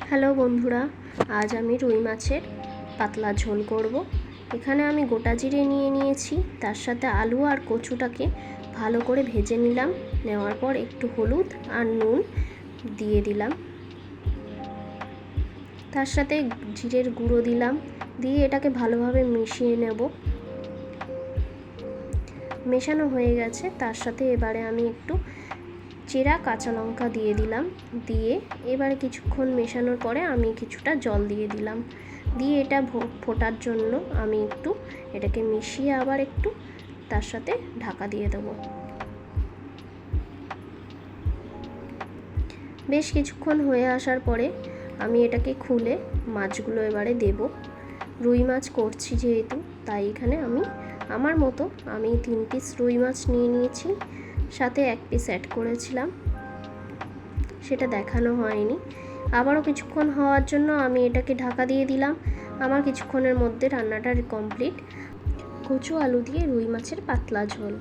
Hello বন্ধুরা, আজ আমি রুই মাছের পাতলা ঝোল করব। এখানে আমি গোটা জিরে নিয়ে নিয়েছি, তার সাথে আলু আর কচুটাকে ভালো করে ভেজে নিলাম। নেওয়ার পর একটু হলুদ আর নুন দিয়ে দিলাম, তার সাথে জিরের গুঁড়ো দিলাম, দিয়ে এটাকে ভালোভাবে মিশিয়ে নেব। মেশানো হয়ে গেছে, তার সাথে এবারে আমি একটু চেরা কাঁচা লঙ্কা দিয়ে দিলাম। দিয়ে এবারে কিছুক্ষণ মেশানোর পরে আমি কিছুটা জল দিয়ে দিলাম। দিয়ে এটা ফোটার জন্য আমি একটু এটাকে মিশিয়ে আবার একটু তার সাথে ঢাকা দিয়ে দেবো। বেশ কিছুক্ষণ হয়ে আসার পরে আমি এটাকে খুলে মাছগুলো এবারে দেব। রুই মাছ করছি যেহেতু, তাই এখানে আমি আমার মতো 3 পিস রুই মাছ নিয়ে নিয়েছি, সাথে 1 পিস অ্যাড করেছিলাম, সেটা দেখানো হয়নি। আবারও কিছুক্ষণ হওয়ার জন্য আমি এটাকে ঢাকা দিয়ে দিলাম। আমার কিছুক্ষণের মধ্যে রান্নাটা কমপ্লিট। কচু আলু দিয়ে রুই মাছের পাতলা ঝোল।